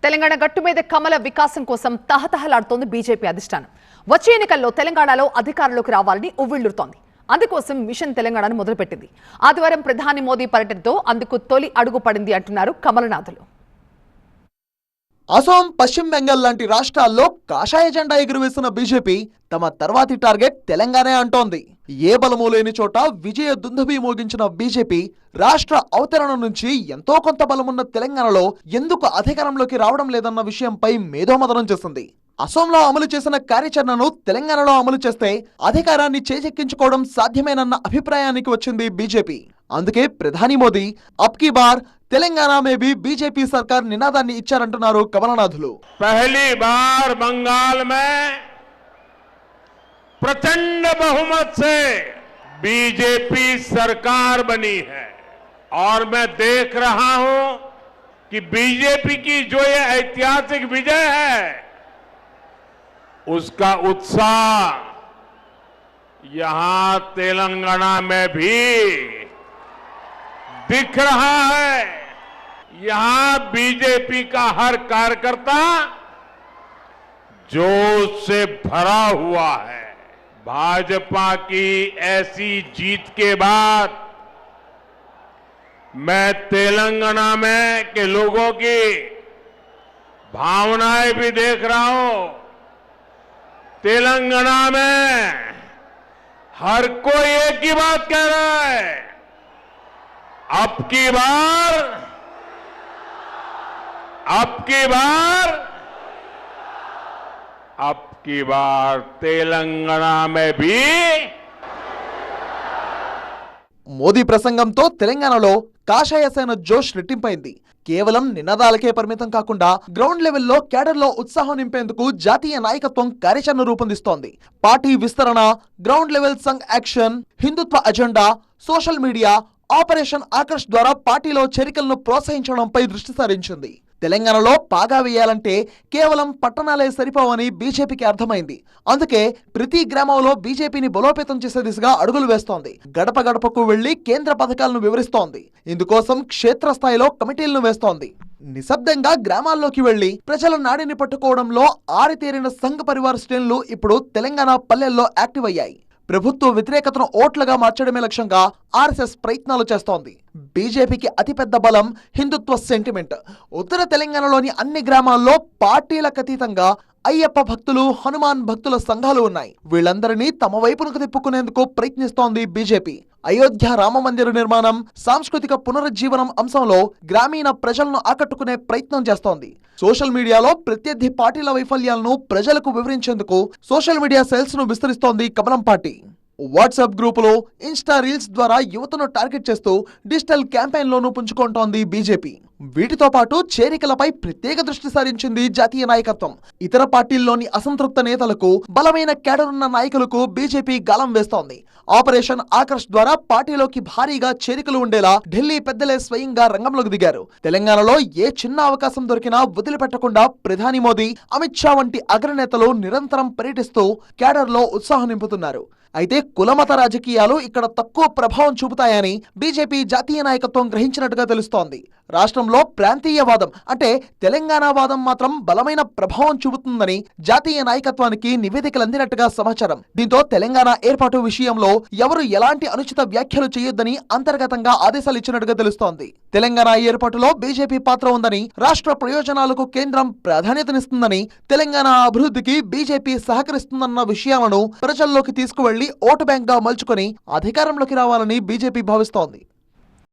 తెలంగాణ గట్టు మీద కమల వికాసం కోసం తహతహలాడుతోంది బీజేపీ అధిష్టానం. వచ్చే ఎన్నికల్లో తెలంగాణలో అధికారంలోకి రావాలని ఉవ్విళ్లుతోంది. అందుకోసం మిషన్ తెలంగాణను మొదలుపెట్టింది. ఆదివారం ప్రధాని మోదీ పర్యటనతో అందుకు తొలి అడుగు పడింది అంటున్నారు కమలనాథులు. అసోం, పశ్చిమ బెంగాల్ లాంటి రాష్ట్రాల్లో కాషాయ జెండా ఎగురవేసిన బీజేపీ తమ తర్వాతి టార్గెట్ తెలంగాణ అంటోంది. ఏ బలమూ లేని చోట విజయ దుందుభి మోగించిన బీజేపీ రాష్ట్ర అవతరణ నుంచి ఎంతో కొంత బలమున్న తెలంగాణలో ఎందుకు అధికారంలోకి రావడం లేదన్న విషయంపై మేధోమథనం చేసింది. అసోంలో అమలు చేసిన కార్యాచరణను తెలంగాణలో అమలు చేస్తే అధికారాన్ని చేజెక్కించుకోవడం సాధ్యమేనన్న అభిప్రాయానికి వచ్చింది బీజేపీ. అందుకే ప్రధాని మోదీ అబ్ కీ బార్ తెలంగాణ మే भी बीजेपी सरकार నినాదాన్ని ఇచ్చారంటున్నారు కమలనాథులు. पहली बार बंगाल में प्रचंड बहुमत से बीजेपी सरकार बनी है और मैं देख रहा हूं कि बीजेपी की जो ये ऐतिहासिक विजय है उसका उत्साह यहां तेलंगाना में भी दिख रहा है. यहां बीजेपी का हर कार्यकर्ता जोश से भरा हुआ है. भाजपा की ऐसी जीत के बाद मैं तेलंगाना में के लोगों की भावनाएं भी देख रहा हूं. तेलंगाना में हर कोई एक ही बात कह रहा है, अब की बार तेलंगाना में भी. మోదీ ప్రసంగంతో తెలంగాణలో కాషాయ సేన జోష్ రెట్టింపైంది. కేవలం నినాదాలకే పరిమితం కాకుండా గ్రౌండ్ లెవెల్లో క్యాడర్లో ఉత్సాహం నింపేందుకు జాతీయ నాయకత్వం కార్యాచరణ రూపొందిస్తోంది. పార్టీ విస్తరణ, ground level Sangh action, Hindutva agenda, social media, operation Aakarsh ద్వారా పార్టీలో చేరికలను ప్రోత్సహించడంపై దృష్టి సారించింది. తెలంగాణలో పాగా వేయాలంటే కేవలం పట్టణాలే సరిపోవని బీజేపీకి అర్థమైంది. అందుకే ప్రతి గ్రామంలో బీజేపీని బలోపేతం చేసే దిశగా అడుగులు వేస్తోంది. గడప గడపకు వెళ్లి కేంద్ర పథకాలను వివరిస్తోంది. ఇందుకోసం క్షేత్రస్థాయిలో కమిటీలను వేస్తోంది. నిశ్శబ్దంగా గ్రామాల్లోకి వెళ్లి ప్రజల నాడిని పట్టుకోవడంలో ఆరితేరిన సంఘ్ పరివార్ శ్రేణులు ఇప్పుడు తెలంగాణ పల్లెల్లో యాక్టివ్ అయ్యాయి. ప్రభుత్వ వ్యతిరేకతను ఓట్లుగా మార్చడమే లక్ష్యంగా ఆర్ఎస్ఎస్ ప్రయత్నాలు చేస్తోంది. బీజేపీకి అతిపెద్ద బలం హిందుత్వ సెంటిమెంట్. ఉత్తర తెలంగాణలోని అన్ని గ్రామాల్లో పార్టీలకు అతీతంగా అయ్యప్ప భక్తులు, హనుమాన్ భక్తుల సంఘాలు ఉన్నాయి. వీళ్ళందరినీ తమ వైపునకు తిప్పుకునేందుకు ప్రయత్నిస్తోంది బీజేపీ. అయోధ్య రామ మందిర నిర్మాణం, సాంస్కృతిక పునరుజ్జీవనం అంశంలో గ్రామీణ ప్రజలను ఆకట్టుకునే ప్రయత్నం చేస్తోంది. సోషల్ మీడియాలో ప్రత్యర్థి పార్టీల వైఫల్యాలను ప్రజలకు వివరించేందుకు సోషల్ మీడియా సెల్స్ ను విస్తరిస్తోంది కమలం పార్టీ. వాట్సాప్ గ్రూపులో, ఇన్స్టా రీల్స్ ద్వారా యువతను టార్గెట్ చేస్తూ డిజిటల్ క్యాంపెయిన్లోనూ పుంజుకుంటోంది బీజేపీ. వీటితో పాటు చేరికలపై ప్రత్యేక దృష్టి సారించింది జాతీయ నాయకత్వం. ఇతర పార్టీల్లోని అసంతృప్త నేతలకు, బలమైన కేడరున్న నాయకులకు బీజేపీ గాలం వేస్తోంది. ఆపరేషన్ ఆకర్ష్ ద్వారా పార్టీలోకి భారీగా చేరికలు ఉండేలా ఢిల్లీ పెద్దలే స్వయంగా రంగంలోకి దిగారు. తెలంగాణలో ఏ చిన్న అవకాశం దొరికినా వదిలిపెట్టకుండా ప్రధాని మోదీ, అమిత్ షా వంటి అగ్రనేతలు నిరంతరం పర్యటిస్తూ కేడర్లో ఉత్సాహం నింపుతున్నారు. అయితే కులమత రాజకీయాలు ఇక్కడ తక్కువ ప్రభావం చూపుతాయని బీజేపీ జాతీయ నాయకత్వం గ్రహించినట్టుగా తెలుస్తోంది. రాష్ట్రంలో ప్రాంతీయవాదం అంటే తెలంగాణ వాదం మాత్రం బలమైన ప్రభావం చూపుతుందని జాతీయ నాయకత్వానికి నివేదికలు అందినట్టుగా సమాచారం. దీంతో తెలంగాణ ఏర్పాటు విషయంలో ఎవరు ఎలాంటి అనుచిత వ్యాఖ్యలు చేయొద్దని అంతర్గతంగా ఆదేశాలు ఇచ్చినట్టుగా తెలుస్తోంది. తెలంగాణ ఏర్పాటులో బీజేపీ పాత్ర ఉందని, రాష్ట్ర ప్రయోజనాలకు కేంద్రం ప్రాధాన్యతనిస్తుందని, తెలంగాణ అభివృద్ధికి బీజేపీ సహకరిస్తుందన్న విషయాలను ప్రజల్లోకి తీసుకువెళ్లి ఓటు బ్యాంక్ గా మలుచుకొని అధికారంలోకి రావాలని బీజేపీ భావిస్తోంది.